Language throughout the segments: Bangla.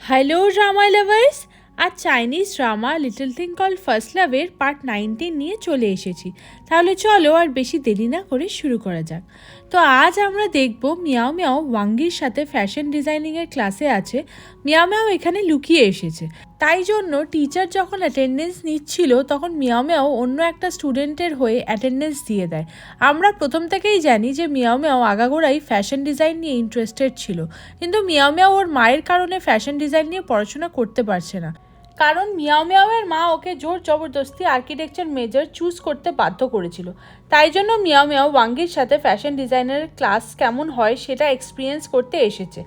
হ্যালো ড্রামা লাভার্স, আজ Chinese drama little thing called first লাভের পার্ট 19 নিয়ে চলে এসেছি। তাহলে চলো আর বেশি দেরি না করে শুরু করা যাক। তো আজ আমরা দেখব মিয়াও মিয়াও ওয়াঙ্গির সাথে ফ্যাশন ডিজাইনিংয়ের ক্লাসে আছে। মিয়াও মিয়াও এখানে লুকিয়ে এসেছে, তাই জন্য টিচার যখন অ্যাটেন্ডেন্স নিচ্ছিল তখন মিয়াও মিয়াও অন্য একটা স্টুডেন্টের হয়ে অ্যাটেন্ডেন্স দিয়ে দেয়। আমরা প্রথম থেকেই জানি যে মিয়াও মিয়াও আগাগোড়াই ফ্যাশন ডিজাইন নিয়ে ইন্টারেস্টেড ছিল, কিন্তু মিয়াও মিয়াও ওর মায়ের কারণে ফ্যাশন ডিজাইন নিয়ে পড়াশোনা করতে পারছে না, কারণ মিয়াও মিয়াওয়ের মা ওকে জোর জবরদস্তি আর্কিটেকচার মেজর চুজ করতে বাধ্য করেছিল। তাই জন্য মিয়াও মিয়াও ওয়াঙ্গির সাথে ফ্যাশন ডিজাইনারের ক্লাস কেমন হয় সেটা এক্সপিরিয়েন্স করতে এসেছে।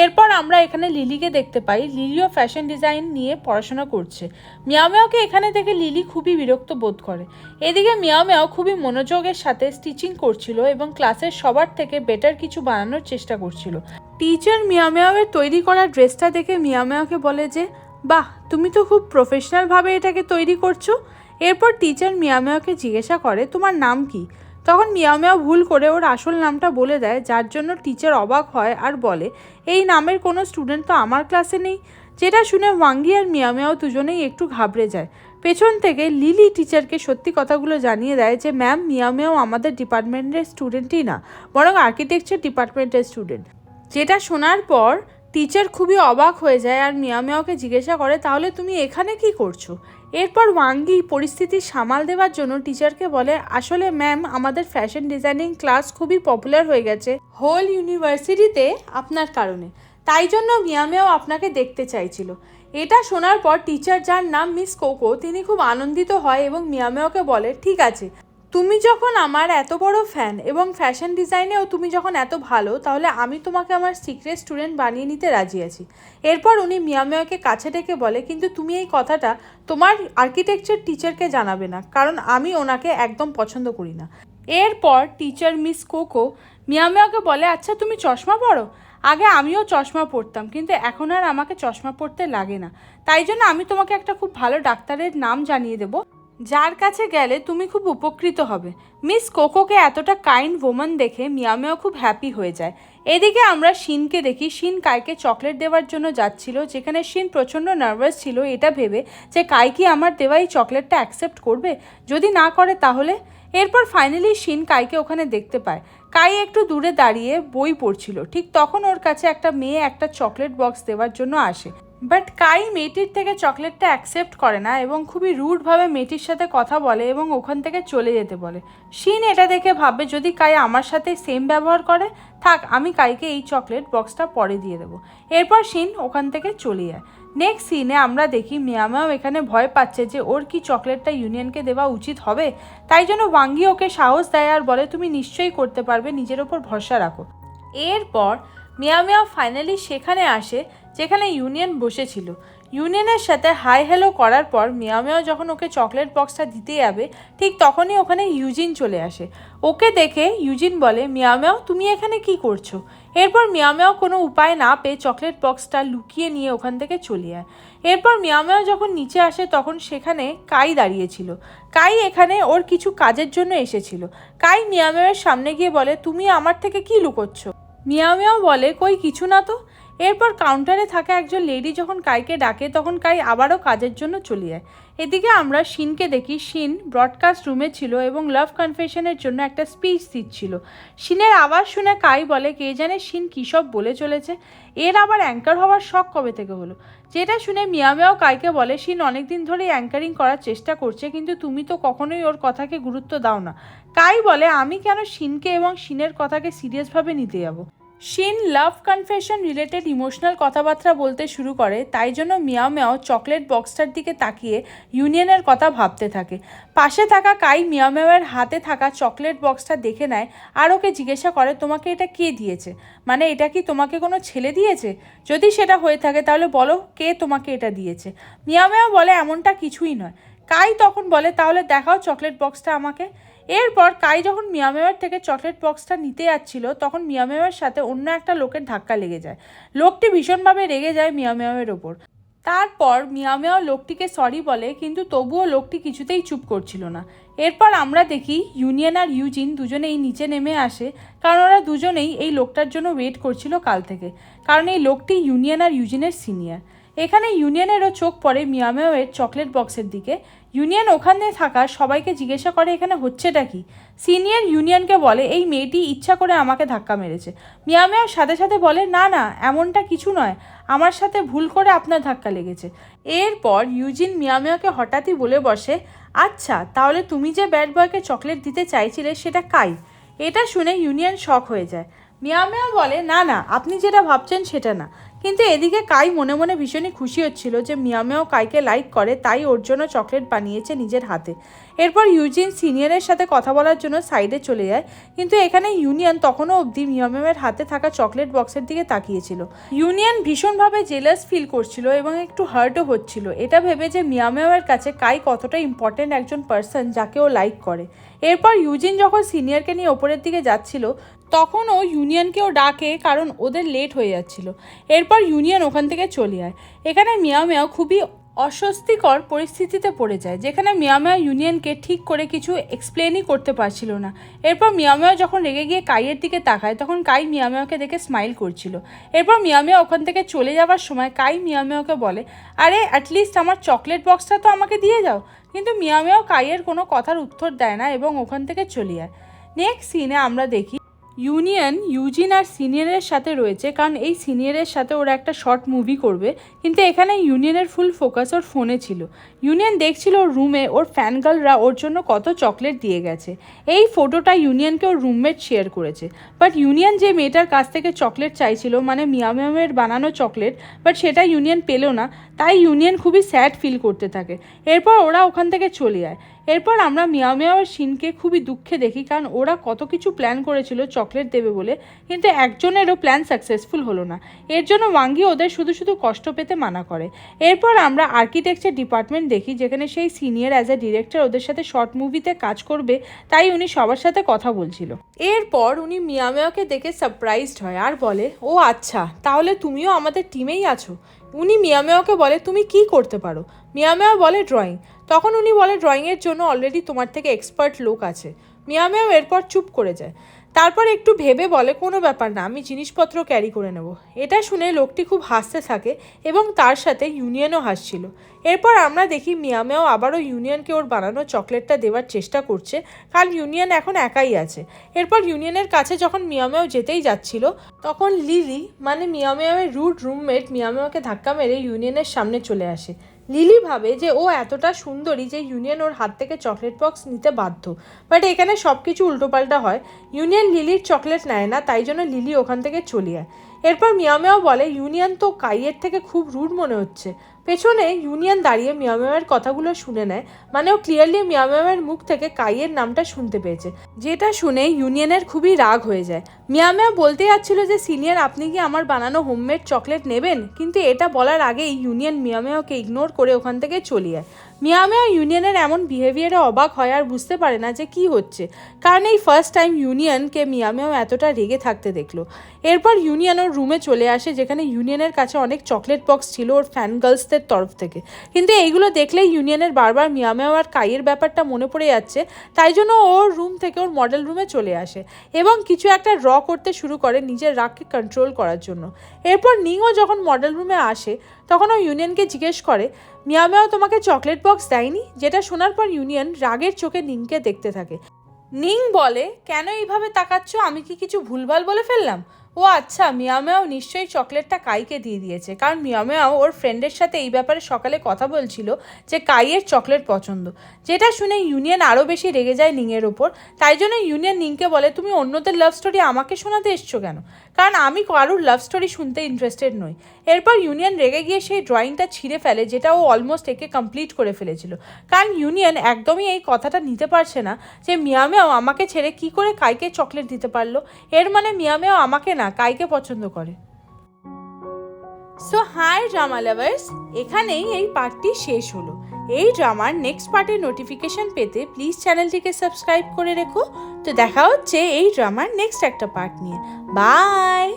এরপর আমরা এখানে লিলিকে দেখতে পাই। লিলিও ফ্যাশন ডিজাইন নিয়ে পড়াশোনা করছে। মিয়াও মিয়াওকে এখানে থেকে লিলি খুবই বিরক্ত বোধ করে। এদিকে মিয়াও মিয়াও খুবই মনোযোগের সাথে স্টিচিং করছিল এবং ক্লাসের সবার থেকে বেটার কিছু বানানোর চেষ্টা করছিল। টিচার মিয়াও মিয়াওয়ের তৈরি করা ড্রেসটা দেখে মিয়াও মিয়াওকে বলে যে, বাহ, তুমি তো খুব প্রফেশনালভাবে এটাকে তৈরি করছো। এরপর টিচার মিয়াও মিয়াওকে জিজ্ঞাসা করে, তোমার নাম কি? তখন মিয়াও মিয়াও ভুল করে ওর আসল নামটা বলে দেয়, যার জন্য টিচার অবাক হয় আর বলে, এই নামের কোনো স্টুডেন্ট তো আমার ক্লাসে নেই। যেটা শুনে ওয়াঙ্গি আর মিয়াও মিয়াও দুজনেই একটু ঘাবড়ে যায়। পেছন থেকে লিলি টিচারকে সত্যি কথাগুলো জানিয়ে দেয় যে, ম্যাম, মিয়াও মিয়াও আমাদের ডিপার্টমেন্টের স্টুডেন্টই না, বরং আর্কিটেকচার ডিপার্টমেন্টের স্টুডেন্ট। যেটা শোনার পর টিচার খুবই অবাক হয়ে যায় আর মিয়াও মিয়াওকে জিজ্ঞাসা করে, তাহলে তুমি এখানে কি করছো? এরপর ওয়াঙ্গি পরিস্থিতি সামাল দেওয়ার জন্য টিচারকে বলে, আসলে ম্যাম, আমাদের ফ্যাশন ডিজাইনিং ক্লাস খুবই পপুলার হয়ে গেছে হোল ইউনিভার্সিটিতে আপনার কারণে, তাই জন্য মিয়াও মিয়াও আপনাকে দেখতে চাইছিল। এটা শোনার পর টিচার, যার নাম মিস কোকো, তিনি খুব আনন্দিত হয় এবং মিয়াও মিয়াওকে বলে, ঠিক আছে, তুমি যখন আমার এত বড় ফ্যান এবং ফ্যাশন ডিজাইনেও তুমি যখন এত ভালো, তাহলে আমি তোমাকে আমার সিক্রেট স্টুডেন্ট বানিয়ে নিতে রাজি আছি। এরপর উনি মিয়াও মিয়াওকে কাছে ডেকে বলে, কিন্তু তুমি এই কথাটা তোমার আর্কিটেকচার টিচারকে জানাবে না, কারণ আমি ওনাকে একদম পছন্দ করি না। এরপর টিচার মিস কোকো মিয়াও মিয়াওকে বলে, আচ্ছা, তুমি চশমা পরো? আগে আমিও চশমা পরতাম, কিন্তু এখন আর আমাকে চশমা পরতে লাগে না। তাই জন্য আমি তোমাকে একটা খুব ভালো ডাক্তারের নাম জানিয়ে দেবো, যার কাছে গেলে তুমি খুব উপকৃত হবে। মিস কোকোকে এতটা কাইন্ড ওম্যান দেখে মিয়াও মিয়াও খুব হ্যাপি হয়ে যায়। এদিকে আমরা শিনকে দেখি। শিন কাইকে চকলেট দেওয়ার জন্য যাচ্ছিল, যেখানে শিন প্রচণ্ড নার্ভাস ছিল এটা ভেবে যে কাই কি আমার দেওয়া এই চকলেটটা অ্যাকসেপ্ট করবে, যদি না করে তাহলে। এরপর ফাইনালি শিন কাইকে ওখানে দেখতে পায়। কাই একটু দূরে দাঁড়িয়ে বই পড়ছিল। ঠিক তখন ওর কাছে একটা মেয়ে একটা চকলেট বক্স দেওয়ার জন্য আসে, বাট কাই মেয়েটির থেকে চকলেটটা অ্যাকসেপ্ট করে না এবং খুবই রুডভাবে মেয়েটির সাথে কথা বলে এবং ওখান থেকে চলে যেতে বলে। শিন এটা দেখে ভাবে, যদি কাই আমার সাথে সেম ব্যবহার করে, থাক, আমি কাইকে এই চকলেট বক্সটা পরে দিয়ে দেবো। এরপর শিন ওখান থেকে চলে যায়। নেক্সট সিনে আমরা দেখি মিয়াও মিয়াও এখানে ভয় পাচ্ছে যে ওর কি চকলেটটা ইউনিয়নকে দেওয়া উচিত হবে। তাই জন্য ওয়াঙ্গি ওকে সাহস দেয় আর বলে, তুমি নিশ্চয়ই করতে পারবে, নিজের ওপর ভরসা রাখো। এরপর মিয়াও মিয়াও ফাইনালি সেখানে আসে যেখানে ইউনিয়ন বসেছিল। ইউনিয়নের সাথে হাই হ্যালো করার পর মিয়াও মিয়াও যখন ওকে চকলেট বক্সটা দিতে যাবে, ঠিক তখনই ওখানে ইউজিন চলে আসে। ওকে দেখে ইউজিন বলে, মিয়াও মিয়াও, তুমি এখানে কি করছো? এরপর মিয়াও মিয়াও কোনো উপায় না পেয়ে চকলেট বক্সটা লুকিয়ে নিয়ে ওখান থেকে চলে যায়। এরপর মিয়াও মিয়াও যখন নিচে আসে তখন সেখানে কাই দাঁড়িয়েছিল। কাই এখানে ওর কিছু কাজের জন্য এসেছিল। কাই মিয়াও মিয়াওয়ের সামনে গিয়ে বলে, তুমি আমার থেকে কি লুকোচ্ছ? মিয়াও মিয়াও বলে, কই কিছু না তো। এরপর কাউন্টারে থাকা একজন লেডি যখন কাইকে ডাকে তখন কাই আবারও কাজের জন্য চলে যায়। এদিকে আমরা শিনকে দেখি। শিন ব্রডকাস্ট রুমে ছিল এবং লাভ কনফেশনের জন্য একটা স্পিচ দিচ্ছিল। শিনের আওয়াজ শুনে কাই বলে, কে জানে শিন কী সব বলে চলেছে, এর আবার অ্যাঙ্কার হওয়ার শখ কবে থেকে হলো? যেটা শুনে মিয়াও মিয়াও কাইকে বলে, শিন অনেকদিন ধরেই অ্যাঙ্কারিং করার চেষ্টা করছে, কিন্তু তুমি তো কখনোই ওর কথাকে গুরুত্ব দাও না। কাই বলে, আমি কেন শিনকে এবং শিনের কথাকে সিরিয়াসভাবে নিতে যাব? শিন লাভ কনফেশন রিলেটেড ইমোশনাল কথাবার্তা বলতে শুরু করে, তাই জন্য মিয়াও মিয়াও চকলেট বক্সটার দিকে তাকিয়ে ইউনিয়নের কথা ভাবতে থাকে। পাশে থাকা কাই মিয়াও মিয়াওয়ের হাতে থাকা চকলেট বক্সটা দেখে নেয় আর ওকে জিজ্ঞাসা করে, তোমাকে এটা কে দিয়েছে? মানে এটা কি তোমাকে কোনো ছেলে দিয়েছে? যদি সেটা হয়ে থাকে তাহলে বলো, কে তোমাকে এটা দিয়েছে? মিয়াও মিয়াও বলে, এমনটা কিছুই নয়। কাই তখন বলে, তাহলে দেখাও চকলেট বক্সটা আমাকে। এরপর কাই যখন মিয়াও মিয়াওয়ের থেকে চকলেট বক্সটা নিতে যাচ্ছিল তখন মিয়াও মিয়াওয়ের সাথে অন্য একটা লোকের ধাক্কা লেগে যায়। লোকটি ভীষণভাবে রেগে যায় মিয়াও মিয়াওয়ের ওপর। তারপর মিয়াও মিয়াও লোকটিকে সরি বলে, কিন্তু তবুও লোকটি কিছুতেই চুপ করছিল না। এরপর আমরা দেখি ইউনিয়ন আর ইউজিন দুজনেই নিচে নেমে আসে, কারণ ওরা দুজনেই এই লোকটার জন্য ওয়েট করছিল কাল থেকে, কারণ এই লোকটি ইউনিয়ন আর ইউজিনের সিনিয়র। এখানে ইউনিয়নেরও চোখ পড়ে মিয়ামেওয়ের চকলেট বক্সের দিকে। ইউনিয়ন ওখানে থাকা সবাইকে জিজ্ঞাসা করে এখানে হচ্ছেটা কি। সিনিয়র ইউনিয়নকে বলে এই মেয়েটি ইচ্ছা করে আমাকে ধাক্কা মেরেছে। মিয়ামেও সাথে সাথে বলে না না এমনটা কিছু নয়, আমার সাথে ভুল করে আপনার ধাক্কা লেগেছে। এরপর ইউজিন মিয়ামেওকে হঠাৎই বলে বসে আচ্ছা তাহলে তুমি যে ব্যাড বয়কে চকলেট দিতে চাইছিলে সেটা কাই। এটা শুনে ইউনিয়ন শক হয়ে যায়। মিয়ামেও বলে না না আপনি যেটা ভাবছেন সেটা না। কিন্তু এদিকে কাই মনে মনে ভীষণই খুশি হচ্ছিল যে মিয়ামেও কাইকে লাইক করে, তাই ওর জন্য চকলেট বানিয়েছে নিজের হাতে। এরপর ইউজিন সিনিয়রের সাথে কথা বলার জন্য সাইডে চলে যায়, কিন্তু এখানে ইউনিয়ন তখনও অবধি মিয়ামেওয়ের হাতে থাকা চকলেট বক্সের দিকে তাকিয়েছিল। ইউনিয়ন ভীষণভাবে জেলাস ফিল করছিল এবং একটু হার্টও হচ্ছিল, এটা ভেবে যে মিয়ামেওয়ের কাছে কাই কতটা ইম্পর্টেন্ট একজন পার্সন যাকে ও লাইক করে। এরপর ইউজিন যখন সিনিয়রকে নিয়ে ওপরের দিকে যাচ্ছিল তখন ও ইউনিয়নকেও ডাকে কারণ ওদের লেট হয়ে যাচ্ছিল। এরপর ইউনিয়ন ওখান থেকে চলে যায়। এখানে মিয়ামেও খুবই অস্বস্তিকর পরিস্থিতিতে পড়ে যায়, যেখানে মিয়ামেও ইউনিয়নকে ঠিক করে কিছু এক্সপ্লেনই করতে পারছিল না। এরপর মিয়ামেও যখন রেগে গিয়ে কাইয়ের দিকে তাকায় তখন কাই মিয়ামেওকে দেখে স্মাইল করছিল। এরপর মিয়ামেও ওখান থেকে চলে যাওয়ার সময় কাই মিয়ামেওকে বলে আরে অ্যাটলিস্ট আমার চকলেট বক্সটা তো আমাকে দিয়ে যাও। কিন্তু মিয়ামেও কাইয়ের কোনো কথার উত্তর দেয় না এবং ওখান থেকে চলে যায়। নেক্সট সিনে আমরা দেখি ইউনিয়ন ইউজিন আর সিনিয়রের সাথে রয়েছে, কারণ এই সিনিয়রের সাথে ওরা একটা শর্ট মুভি করবে। কিন্তু এখানে ইউনিয়নের ফুল ফোকাস ওর ফোনে ছিল। ইউনিয়ন দেখছিল ওর রুমে ওর ফ্যান গার্লরা ওর জন্য কত চকলেট দিয়ে গেছে। এই ফটোটা ইউনিয়নকে ওর রুমমেট শেয়ার করেছে। বাট ইউনিয়ন যে মেয়েটার কাছ থেকে চকলেট চাইছিল, মানে মিয়ামেওয়ের বানানো চকলেট, বাট সেটা ইউনিয়ন পেল না, তাই ইউনিয়ন খুবই স্যাড ফিল করতে থাকে। এরপর ওরা ওখান থেকে চলে যায়। এরপর আমরা মিয়ামেও আর শিনকে খুবই দুঃখে দেখি, কারণ ওরা কত কিছু প্ল্যান করেছিল চকলেট দেবে বলে, কিন্তু একজনেরও প্ল্যান সাকসেসফুল হলো না। এর জন্য ওয়াঙ্গি ওদের শুধু শুধু কষ্ট পেতে মানা করে। এরপর আমরা আর্কিটেকচার ডিপার্টমেন্ট দেখি, যেখানে সেই সিনিয়র অ্যাজ এ ডিরেক্টর ওদের সাথে শর্ট মুভিতে কাজ করবে, তাই উনি সবার সাথে কথা বলছিল। এরপর উনি মিয়ামেওকে দেখে সারপ্রাইজড হয় আর বলে ও আচ্ছা তাহলে তুমিও আমাদের টিমেই আছো। উনি মিয়ামেওকে বলে তুমি কি করতে পারো। মিয়ামেও বলে ড্রয়িং। তখন উনি বলে ড্রয়িংয়ের জন্য অলরেডি তোমার থেকে এক্সপার্ট লোক আছে। মিয়ামেও এরপর চুপ করে যায়। তারপর একটু ভেবে বলে কোনো ব্যাপার না, আমি জিনিসপত্র ক্যারি করে নেব। এটা শুনে লোকটি খুব হাসতে থাকে এবং তার সাথে ইউনিয়নও হাসছিল। এরপর আমরা দেখি মিয়ামেও আবারও ইউনিয়নকে ওর বানানো চকলেটটা দেওয়ার চেষ্টা করছে, কারণ ইউনিয়ন এখন একাই আছে। এরপর ইউনিয়নের কাছে যখন মিয়ামেও যেতেই যাচ্ছিল তখন লিলি মানে মিয়ামেওয়ের রুড রুমমেট মিয়ামেওকে ধাক্কা মেরে ইউনিয়নের সামনে চলে আসে। লিলি ভাবে যে ও এতটা সুন্দরী যে ইউনিয়ন ওর হাত থেকে চকলেট বক্স নিতে বাধ্য, বাট এখানে সব কিছু উল্টোপাল্টা হয়। ইউনিয়ন লিলির চকলেট নেয় না, তাই জন্য লিলি ওখান থেকে চলে যায়। এরপর মিয়ামেও বলে ইউনিয়ন তো কাইয়ের থেকে খুব রুড মনে হচ্ছে। পেছনে ইউনিয়ন দাঁড়িয়ে মিয়ামেওয়ের কথাগুলো শুনে নেয়, মানে ও ক্লিয়ারলি মিয়ামেওয়ের মুখ থেকে কাইয়ের নামটা শুনতে পেয়েছে, যেটা শুনে ইউনিয়নের খুবই রাগ হয়ে যায়। মিয়ামেও বলতে যাচ্ছিল যে সিনিয়র আপনি কি আমার বানানো হোমমেড চকলেট নেবেন, কিন্তু এটা বলার আগেই ইউনিয়ন মিয়ামেওকে ইগনোর করে ওখান থেকে চলে যায়। মিয়ামেও ইউনিয়নের এমন বিহেভিয়ারে অবাক হয় আর বুঝতে পারে না যে কি হচ্ছে, কারণ এই ফার্স্ট টাইম ইউনিয়নকে মিয়ামেও এতটা রেগে থাকতে দেখলো। এরপর ইউনিয়ন ওর রুমে চলে আসে, যেখানে ইউনিয়নের কাছে অনেক চকলেট বক্স ছিল ওর ফ্যান গার্লসদের তরফ থেকে। কিন্তু এইগুলো দেখলেই ইউনিয়নের বারবার মিয়ামেও আর কাইয়ের ব্যাপারটা মনে পড়ে যাচ্ছে, তাই জন্য ওর রুম থেকে ওর মডেল রুমে চলে আসে এবং কিছু একটা ড্র করতে শুরু করে নিজের রাগকে কন্ট্রোল করার জন্য। এরপর নিংও যখন মডেল রুমে আসে তখন ও ইউনিয়নকে জিজ্ঞেস করে মিয়ামেও তোমাকে চকলেট বক্স দেয়নি, যেটা শোনার পর ইউনিয়ন রাগের চোখে নিংকে দেখতে থাকে। নিং বলে কেন এইভাবে তাকাচ্ছ, আমি কি কিছু ভুলভাল বলে ফেললাম? ও আচ্ছা, মিয়ামেও নিশ্চয়ই চকলেটটা কাইকে দিয়ে দিয়েছে, কারণ মিয়ামেও ওর ফ্রেন্ডের সাথে এই ব্যাপারে সকালে কথা বলছিল যে কাইয়ের চকলেট পছন্দ। যেটা শুনে ইউনিয়ন আরও বেশি রেগে যায় নিংয়ের ওপর। তাই জন্য ইউনিয়ন নিংকে বলে তুমি অন্যদের লাভ স্টোরি আমাকে শোনাতে এসছো কেন, কারণ আমি কারোর লাভ স্টোরি শুনতে ইন্টারেস্টেড নই। এরপর ইউনিয়ন রেগে গিয়ে সেই ড্রয়িংটা ছিঁড়ে ফেলে, যেটা ও অলমোস্ট একে কমপ্লিট করে ফেলেছিল, কারণ ইউনিয়ন একদমই এই কথাটা নিতে পারছে না যে মিয়ামেও আমাকে ছেড়ে কি করে কাইকে চকলেট দিতে পারলো। এর মানে মিয়ামেও আমাকে না কাইকে পছন্দ করে। সো হাই ড্রামা লাভার্স, এখানেই এই পার্টটি শেষ হলো। এই ড্রামার নেক্সট পার্টের নোটিফিকেশন পেতে প্লিজ চ্যানেলটিকে সাবস্ক্রাইব করে রেখো। তো দেখা হচ্ছে এই ড্রামার নেক্সট একটা পার্ট নিয়ে। বাই।